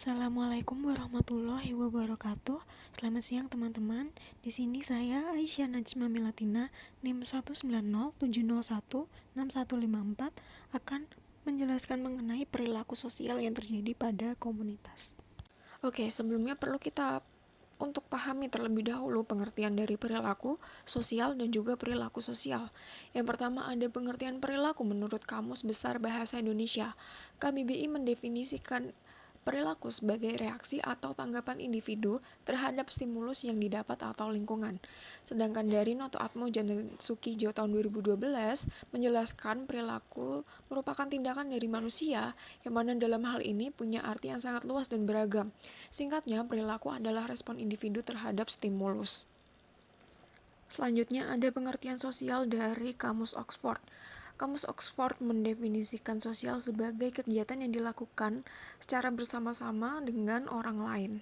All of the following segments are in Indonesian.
Assalamualaikum warahmatullahi wabarakatuh. Selamat siang teman-teman. Di sini saya Aisyah Najma Milatina, NIM 19070161154 akan menjelaskan mengenai perilaku sosial yang terjadi pada komunitas. Oke, sebelumnya perlu kita untuk pahami terlebih dahulu pengertian dari perilaku sosial dan juga perilaku sosial. Yang pertama ada pengertian perilaku menurut Kamus Besar Bahasa Indonesia. KBBI mendefinisikan perilaku sebagai reaksi atau tanggapan individu terhadap stimulus yang didapat atau lingkungan. Sedangkan dari Noto Atmoja dan Sukijo tahun 2012 menjelaskan perilaku merupakan tindakan dari manusia yang mana dalam hal ini punya arti yang sangat luas dan beragam. Singkatnya, perilaku adalah respon individu terhadap stimulus. Selanjutnya ada pengertian sosial dari Kamus Oxford. Kamus Oxford mendefinisikan sosial sebagai kegiatan yang dilakukan secara bersama-sama dengan orang lain.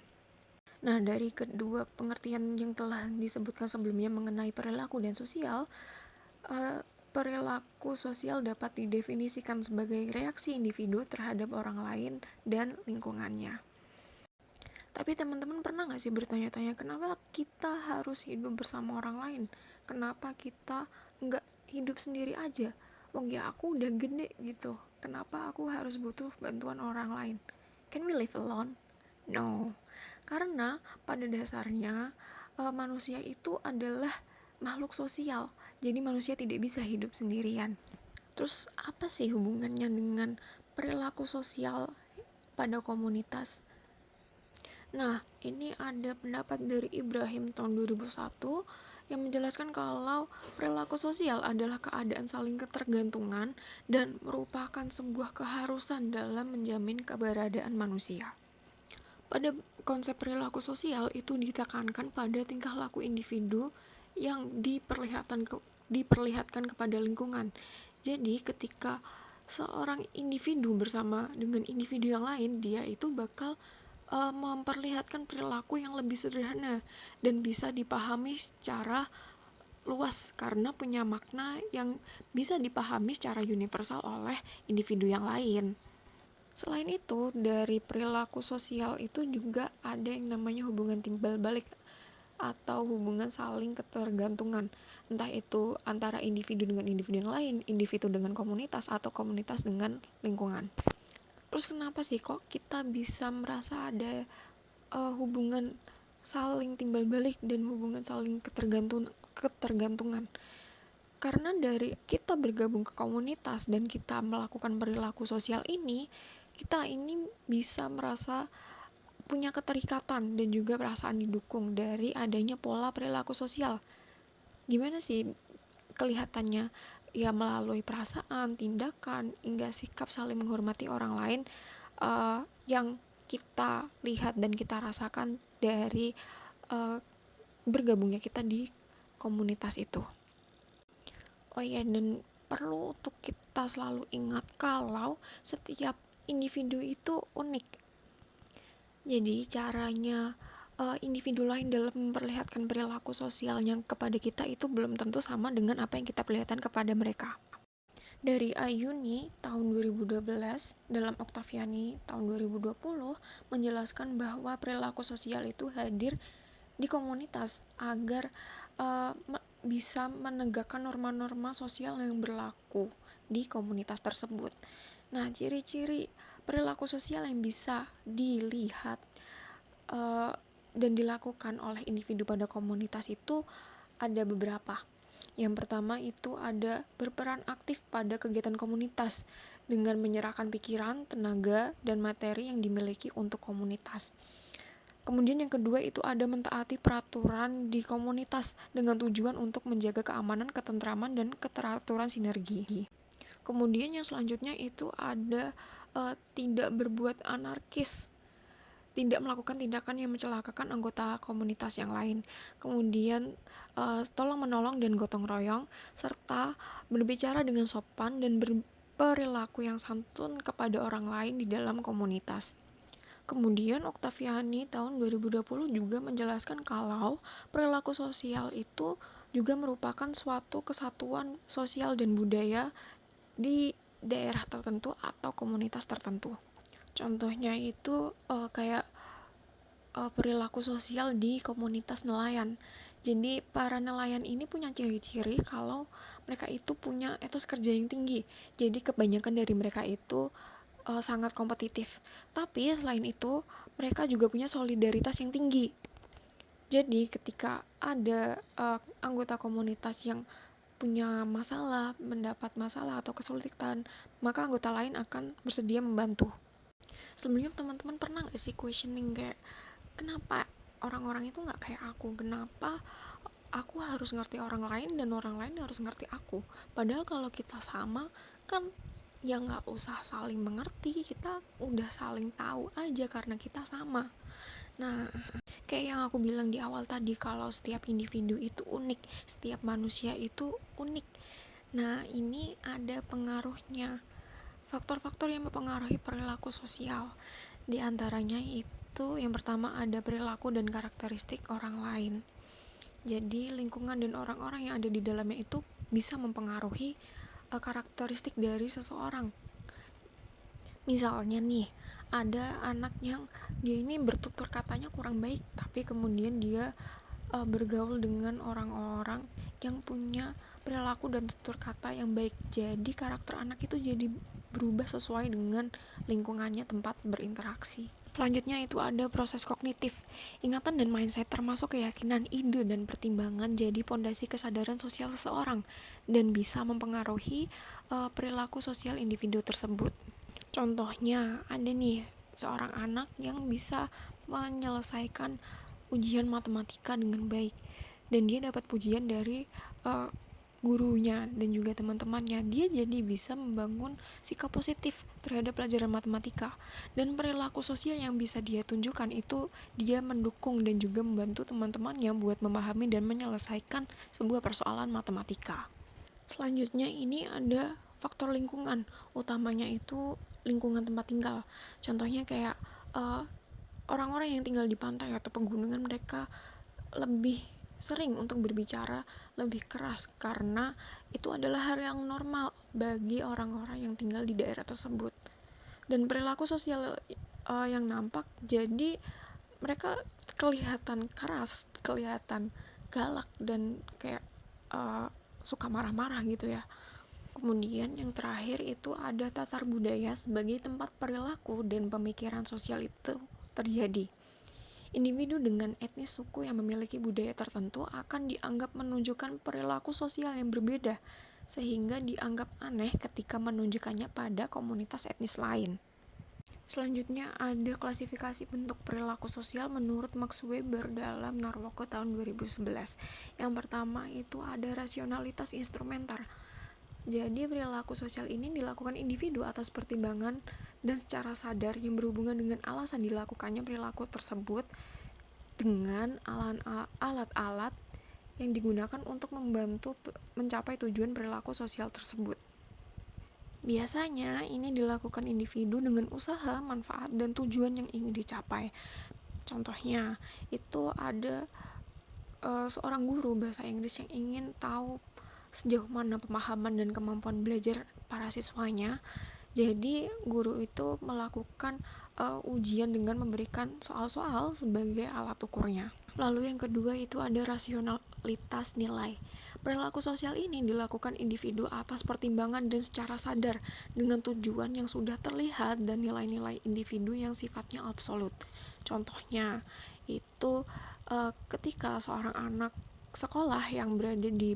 Nah, dari kedua pengertian yang telah disebutkan sebelumnya mengenai perilaku dan sosial, perilaku sosial dapat didefinisikan sebagai reaksi individu terhadap orang lain dan lingkungannya. Tapi teman-teman pernah gak sih bertanya-tanya kenapa kita harus hidup bersama orang lain? Kenapa kita gak hidup sendiri aja? Wong ya aku udah gede gitu. Kenapa aku harus butuh bantuan orang lain? Can we live alone? No. Karena pada dasarnya manusia itu adalah makhluk sosial. Jadi manusia tidak bisa hidup sendirian. Terus apa sih hubungannya dengan perilaku sosial pada komunitas? Nah, ini ada pendapat dari Ibrahim tahun 2001 yang menjelaskan kalau perilaku sosial adalah keadaan saling ketergantungan dan merupakan sebuah keharusan dalam menjamin keberadaan manusia. Pada konsep perilaku sosial itu ditekankan pada tingkah laku individu yang diperlihatkan kepada lingkungan. Jadi ketika seorang individu bersama dengan individu yang lain, dia itu bakal memperlihatkan perilaku yang lebih sederhana dan bisa dipahami secara luas karena punya makna yang bisa dipahami secara universal oleh individu yang lain. Selain itu, dari perilaku sosial itu juga ada yang namanya hubungan timbal balik atau hubungan saling ketergantungan, entah itu antara individu dengan individu yang lain, individu dengan komunitas, atau komunitas dengan lingkungan. Terus kenapa sih kok kita bisa merasa ada hubungan saling timbal balik dan hubungan saling ketergantungan? Karena dari kita bergabung ke komunitas dan kita melakukan perilaku sosial ini, kita ini bisa merasa punya keterikatan dan juga perasaan didukung dari adanya pola perilaku sosial. Gimana sih kelihatannya? Ya melalui perasaan, tindakan, hingga sikap saling menghormati orang lain yang kita lihat dan kita rasakan dari bergabungnya kita di komunitas itu. Oh ya, dan perlu untuk kita selalu ingat kalau setiap individu itu unik. Jadi caranya individu lain dalam memperlihatkan perilaku sosialnya kepada kita itu belum tentu sama dengan apa yang kita perlihatkan kepada mereka. Dari Ayuni tahun 2012 dalam Oktaviani tahun 2020 menjelaskan bahwa perilaku sosial itu hadir di komunitas agar bisa menegakkan norma-norma sosial yang berlaku di komunitas tersebut. Nah, ciri-ciri perilaku sosial yang bisa dilihat dan dilakukan oleh individu pada komunitas itu ada beberapa. Yang pertama itu ada berperan aktif pada kegiatan komunitas dengan menyerahkan pikiran, tenaga, dan materi yang dimiliki untuk komunitas. Kemudian yang kedua itu ada mentaati peraturan di komunitas dengan tujuan untuk menjaga keamanan, ketentraman, dan keteraturan sinergi. Kemudian yang selanjutnya itu ada tidak berbuat anarkis, tidak melakukan tindakan yang mencelakakan anggota komunitas yang lain. Kemudian tolong menolong dan gotong royong, serta berbicara dengan sopan dan berperilaku yang santun kepada orang lain di dalam komunitas. Kemudian Oktaviani tahun 2020 juga menjelaskan kalau perilaku sosial itu juga merupakan suatu kesatuan sosial dan budaya di daerah tertentu atau komunitas tertentu. Contohnya itu kayak perilaku sosial di komunitas nelayan. Jadi para nelayan ini punya ciri-ciri kalau mereka itu punya etos kerja yang tinggi. Jadi kebanyakan dari mereka itu sangat kompetitif. Tapi selain itu mereka juga punya solidaritas yang tinggi. Jadi ketika ada anggota komunitas yang punya masalah, mendapat masalah atau kesulitan, maka anggota lain akan bersedia membantu. Sebelumnya teman-teman pernah gak sih questioning kayak, kenapa orang-orang itu gak kayak aku? Kenapa aku harus ngerti orang lain dan orang lain harus ngerti aku? Padahal kalau kita sama, kan ya gak usah saling mengerti, kita udah saling tahu aja karena kita sama. Nah, kayak yang aku bilang di awal tadi, kalau setiap individu itu unik, setiap manusia itu unik. Nah, ini ada pengaruhnya, faktor-faktor yang mempengaruhi perilaku sosial. Di antaranya itu yang pertama ada perilaku dan karakteristik orang lain. Jadi lingkungan dan orang-orang yang ada di dalamnya itu bisa mempengaruhi karakteristik dari seseorang. Misalnya nih, ada anak yang dia ini bertutur katanya kurang baik, tapi kemudian dia bergaul dengan orang-orang yang punya perilaku dan tutur kata yang baik. Jadi karakter anak itu jadi berubah sesuai dengan lingkungannya tempat berinteraksi. Selanjutnya itu ada proses kognitif. Ingatan dan mindset termasuk keyakinan, ide, dan pertimbangan jadi pondasi kesadaran sosial seseorang dan bisa mempengaruhi perilaku sosial individu tersebut. Contohnya ada nih seorang anak yang bisa menyelesaikan ujian matematika dengan baik dan dia dapat pujian dari gurunya dan juga teman-temannya. Dia jadi bisa membangun sikap positif terhadap pelajaran matematika, dan perilaku sosial yang bisa dia tunjukkan itu dia mendukung dan juga membantu teman-temannya buat memahami dan menyelesaikan sebuah persoalan matematika. Selanjutnya ini ada faktor lingkungan, utamanya itu lingkungan tempat tinggal. Contohnya kayak orang-orang yang tinggal di pantai atau pegunungan, mereka lebih sering untuk berbicara lebih keras karena itu adalah hal yang normal bagi orang-orang yang tinggal di daerah tersebut. Dan perilaku sosial yang nampak, jadi mereka kelihatan keras, kelihatan galak dan kayak suka marah-marah gitu ya. Kemudian yang terakhir itu ada tatar budaya sebagai tempat perilaku dan pemikiran sosial itu terjadi. Individu dengan etnis suku yang memiliki budaya tertentu akan dianggap menunjukkan perilaku sosial yang berbeda, sehingga dianggap aneh ketika menunjukkannya pada komunitas etnis lain. Selanjutnya ada klasifikasi bentuk perilaku sosial menurut Max Weber dalam Narwoko tahun 2011. Yang pertama itu ada rasionalitas instrumenter. Jadi perilaku sosial ini dilakukan individu atas pertimbangan dan secara sadar yang berhubungan dengan alasan dilakukannya perilaku tersebut dengan alat-alat yang digunakan untuk membantu mencapai tujuan perilaku sosial tersebut. Biasanya ini dilakukan individu dengan usaha, manfaat, dan tujuan yang ingin dicapai. Contohnya itu ada seorang guru bahasa Inggris yang ingin tahu sejauh mana pemahaman dan kemampuan belajar para siswanya. Jadi guru itu melakukan ujian dengan memberikan soal-soal sebagai alat ukurnya. Lalu yang kedua itu ada rasionalitas nilai. Perilaku sosial ini dilakukan individu atas pertimbangan dan secara sadar dengan tujuan yang sudah terlihat dan nilai-nilai individu yang sifatnya absolut. Contohnya itu ketika seorang anak sekolah yang berada di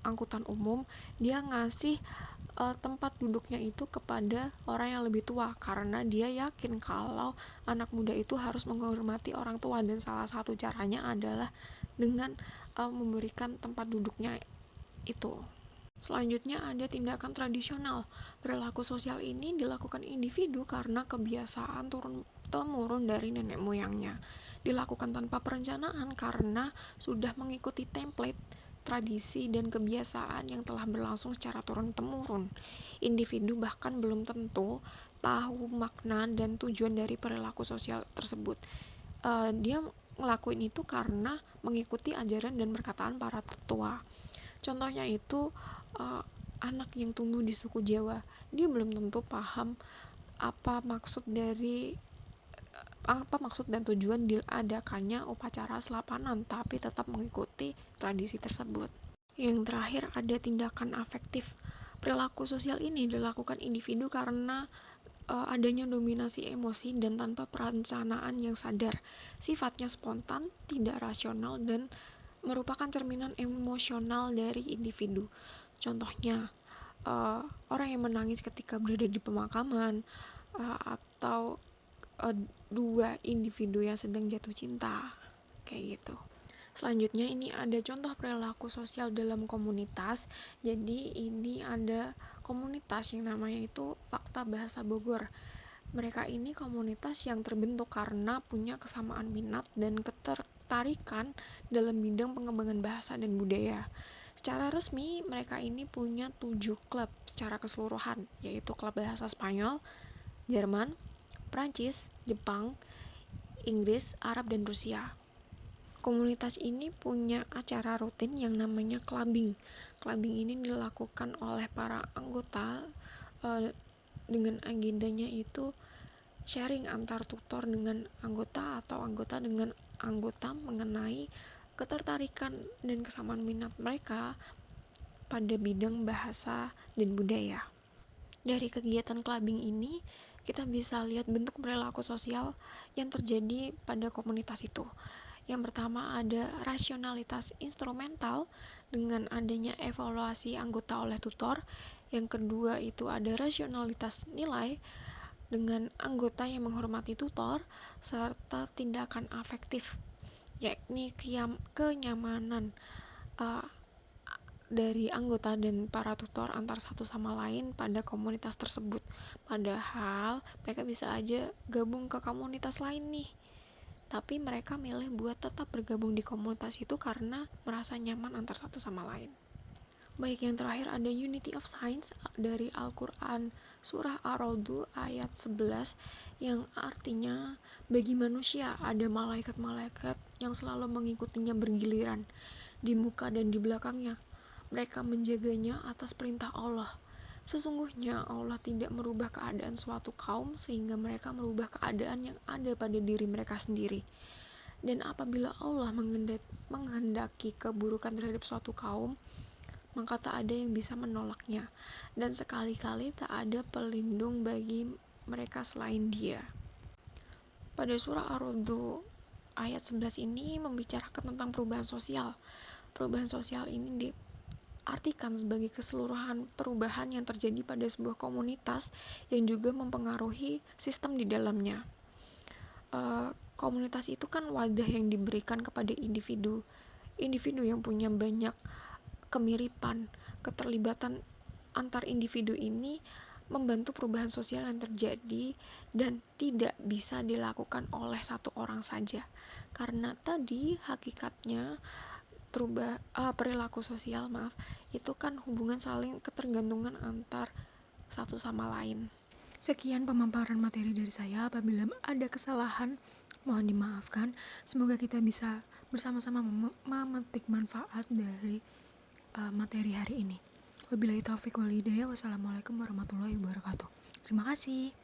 angkutan umum, dia ngasih tempat duduknya itu kepada orang yang lebih tua karena dia yakin kalau anak muda itu harus menghormati orang tua, dan salah satu caranya adalah dengan memberikan tempat duduknya itu. Selanjutnya ada tindakan tradisional. Perilaku sosial ini dilakukan individu karena kebiasaan turun-temurun dari nenek moyangnya. Dilakukan tanpa perencanaan karena sudah mengikuti template, tradisi, dan kebiasaan yang telah berlangsung secara turun-temurun. Individu bahkan belum tentu tahu makna dan tujuan dari perilaku sosial tersebut. Dia ngelakuin itu karena mengikuti ajaran dan perkataan para tetua. Contohnya itu anak yang tumbuh di suku Jawa, dia belum tentu paham apa maksud dan tujuan diadakannya upacara selapanan, tapi tetap mengikuti tradisi tersebut. Yang terakhir ada tindakan afektif. Perilaku sosial ini dilakukan individu karena adanya dominasi emosi dan tanpa perencanaan yang sadar. Sifatnya spontan, tidak rasional, dan merupakan cerminan emosional dari individu. Contohnya, orang yang menangis ketika berada di pemakaman, atau dua individu yang sedang jatuh cinta, kayak gitu. Selanjutnya ini ada contoh perilaku sosial dalam komunitas. Jadi ini ada komunitas yang namanya itu Fakta Bahasa Bogor. Mereka ini komunitas yang terbentuk karena punya kesamaan minat dan ketertarikan dalam bidang pengembangan bahasa dan budaya. Secara resmi mereka ini punya 7 klub secara keseluruhan, yaitu klub bahasa Spanyol, Jerman, Prancis, Jepang, Inggris, Arab, dan Rusia. Komunitas ini punya acara rutin yang namanya clubbing. Clubbing ini dilakukan oleh para anggota dengan agendanya itu sharing antar tutor dengan anggota atau anggota dengan anggota mengenai ketertarikan dan kesamaan minat mereka pada bidang bahasa dan budaya. Dari kegiatan clubbing ini, kita bisa lihat bentuk perilaku sosial yang terjadi pada komunitas itu. Yang pertama ada rasionalitas instrumental dengan adanya evaluasi anggota oleh tutor. Yang kedua itu ada rasionalitas nilai dengan anggota yang menghormati tutor, serta tindakan afektif, yakni kenyamanan dari anggota dan para tutor antar satu sama lain pada komunitas tersebut. Padahal mereka bisa aja gabung ke komunitas lain nih, tapi mereka milih buat tetap bergabung di komunitas itu karena merasa nyaman antar satu sama lain. Baik, yang terakhir ada Unity of Signs dari Al-Quran Surah Ar-Ra'd ayat 11 yang artinya bagi manusia ada malaikat-malaikat yang selalu mengikutinya bergiliran di muka dan di belakangnya. Mereka menjaganya atas perintah Allah. Sesungguhnya Allah tidak merubah keadaan suatu kaum sehingga mereka merubah keadaan yang ada pada diri mereka sendiri. Dan apabila Allah menghendaki keburukan terhadap suatu kaum, maka tak ada yang bisa menolaknya, dan sekali-kali tak ada pelindung bagi mereka selain Dia. Pada surah Ar-Ra'd ayat 11 ini membicarakan tentang perubahan sosial. Perubahan sosial ini diartikan sebagai keseluruhan perubahan yang terjadi pada sebuah komunitas yang juga mempengaruhi sistem di dalamnya. Komunitas itu kan wadah yang diberikan kepada individu yang punya banyak kemiripan. Keterlibatan antar individu ini membantu perubahan sosial yang terjadi dan tidak bisa dilakukan oleh satu orang saja, karena tadi hakikatnya perilaku sosial itu kan hubungan saling ketergantungan antar satu sama lain. Sekian pemaparan materi dari saya. Apabila ada kesalahan, mohon dimaafkan. Semoga kita bisa bersama-sama memetik manfaat dari materi hari ini. Wabillahi taufiq wal hidayah. Wassalamualaikum warahmatullahi wabarakatuh. Terima kasih.